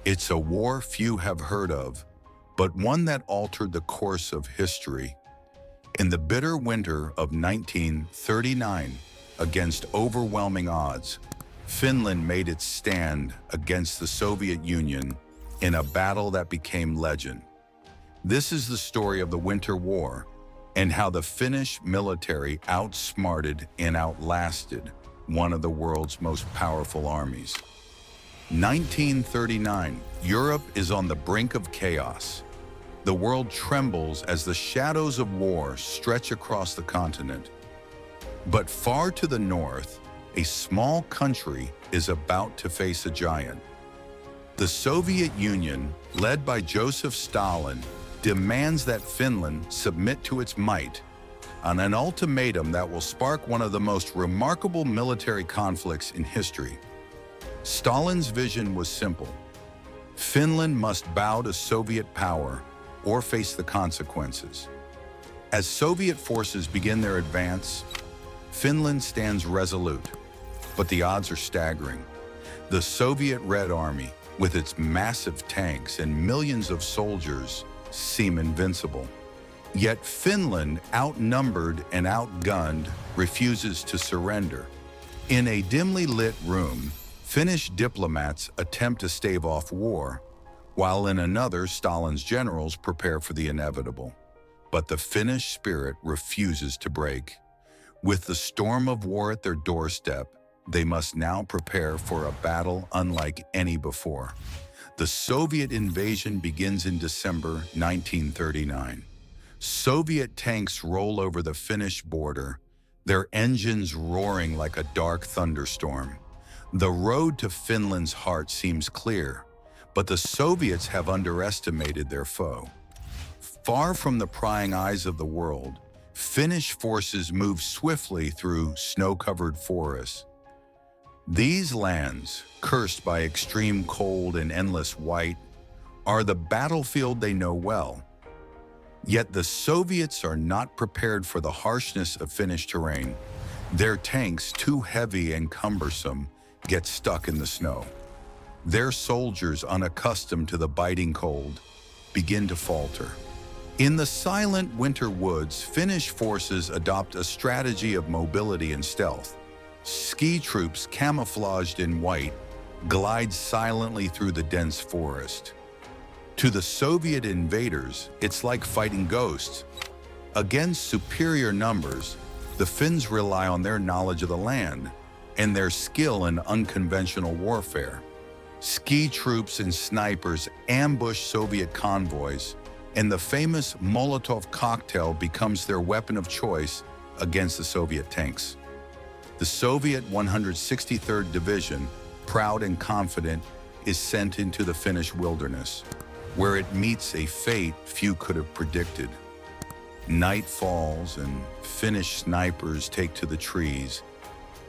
It's a war few have heard of, but one that altered the course of history. In the bitter winter of 1939, against overwhelming odds, Finland made its stand against the Soviet Union in a battle that became legend. This is the story of the Winter War and how the Finnish military outsmarted and outlasted one of the world's most powerful armies. 1939, Europe is on the brink of chaos. The world trembles as the shadows of war stretch across the continent. But far to the north, a small country is about to face a giant. The Soviet Union, led by Joseph Stalin, demands that Finland submit to its might on an ultimatum that will spark one of the most remarkable military conflicts in history. Stalin's vision was simple. Finland must bow to Soviet power or face the consequences. As Soviet forces begin their advance, Finland stands resolute, but the odds are staggering. The Soviet Red Army, with its massive tanks and millions of soldiers, seem invincible. Yet Finland, outnumbered and outgunned, refuses to surrender. In a dimly lit room, Finnish diplomats attempt to stave off war, while in another, Stalin's generals prepare for the inevitable. But the Finnish spirit refuses to break. With the storm of war at their doorstep, they must now prepare for a battle unlike any before. The Soviet invasion begins in December 1939. Soviet tanks roll over the Finnish border, their engines roaring like a dark thunderstorm. The road to Finland's heart seems clear, but the Soviets have underestimated their foe. Far from the prying eyes of the world, Finnish forces move swiftly through snow-covered forests. These lands, cursed by extreme cold and endless white, are the battlefield they know well. Yet the Soviets are not prepared for the harshness of Finnish terrain. Their tanks, too heavy and cumbersome, get stuck in the snow. Their soldiers, unaccustomed to the biting cold, begin to falter. In the silent winter woods, Finnish forces adopt a strategy of mobility and stealth. Ski troops, camouflaged in white, glide silently through the dense forest. To the Soviet invaders, it's like fighting ghosts. Against superior numbers, the Finns rely on their knowledge of the land and their skill in unconventional warfare. Ski troops and snipers ambush Soviet convoys, and the famous Molotov cocktail becomes their weapon of choice against the Soviet tanks. The Soviet 163rd Division, proud and confident, is sent into the Finnish wilderness, where it meets a fate few could have predicted. Night falls and Finnish snipers take to the trees,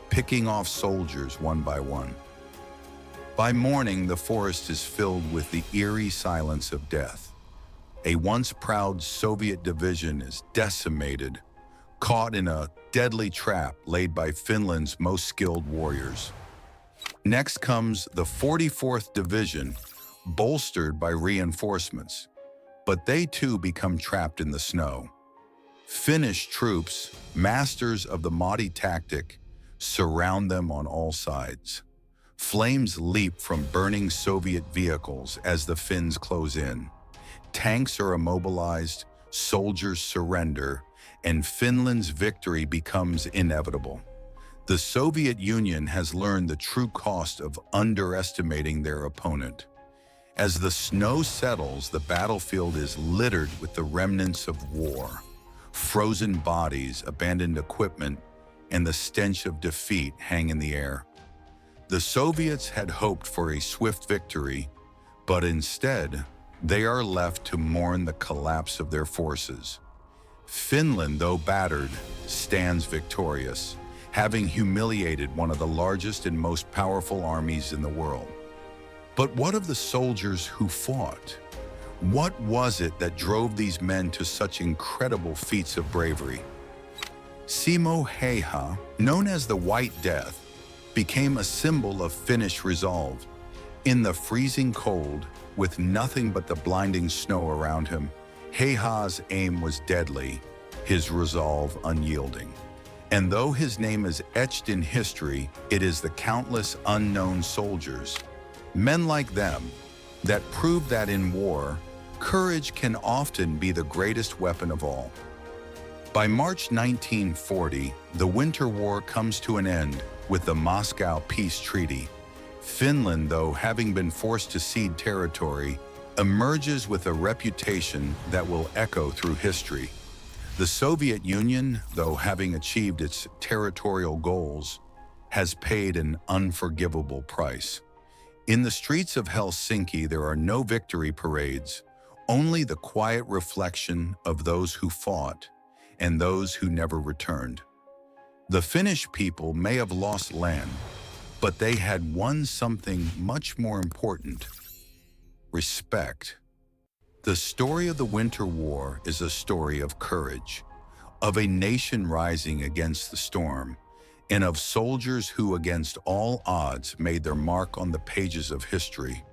picking off soldiers one by one. By morning, the forest is filled with the eerie silence of death. A once proud Soviet division is decimated, caught in a deadly trap laid by Finland's most skilled warriors. Next comes the 44th Division, bolstered by reinforcements, but they too become trapped in the snow. Finnish troops, masters of the Modi tactic, surround them on all sides. Flames leap from burning Soviet vehicles as the Finns close in. Tanks are immobilized, soldiers surrender, and Finland's victory becomes inevitable. The Soviet Union has learned the true cost of underestimating their opponent. As the snow settles, the battlefield is littered with the remnants of war. Frozen bodies, abandoned equipment, and the stench of defeat hang in the air. The Soviets had hoped for a swift victory, but instead, they are left to mourn the collapse of their forces. Finland, though battered, stands victorious, having humiliated one of the largest and most powerful armies in the world. But what of the soldiers who fought? What was it that drove these men to such incredible feats of bravery? Simo Häyhä, known as the White Death, became a symbol of Finnish resolve. In the freezing cold, with nothing but the blinding snow around him, Heha's aim was deadly, his resolve unyielding. And though his name is etched in history, it is the countless unknown soldiers, men like them, that prove that in war, courage can often be the greatest weapon of all. By March 1940, the Winter War comes to an end with the Moscow Peace Treaty. Finland, though having been forced to cede territory, emerges with a reputation that will echo through history. The Soviet Union, though having achieved its territorial goals, has paid an unforgivable price. In the streets of Helsinki, there are no victory parades, only the quiet reflection of those who fought and those who never returned. The Finnish people may have lost land, but they had won something much more important: respect. The story of the Winter War is a story of courage, of a nation rising against the storm, and of soldiers who, against all odds, made their mark on the pages of history.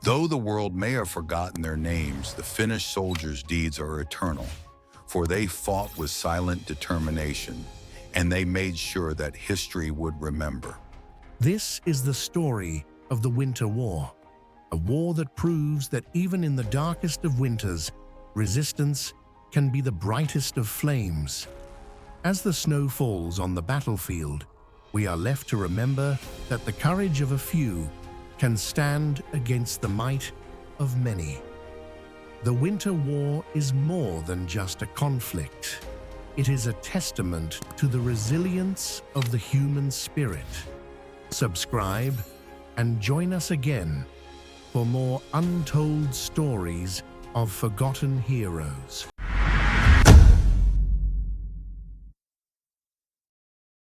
Though the world may have forgotten their names, the Finnish soldiers' deeds are eternal, for they fought with silent determination, and they made sure that history would remember. This is the story of the Winter War, a war that proves that even in the darkest of winters, resistance can be the brightest of flames. As the snow falls on the battlefield, we are left to remember that the courage of a few can stand against the might of many. The Winter War is more than just a conflict. It is a testament to the resilience of the human spirit. Subscribe and join us again for more untold stories of forgotten heroes.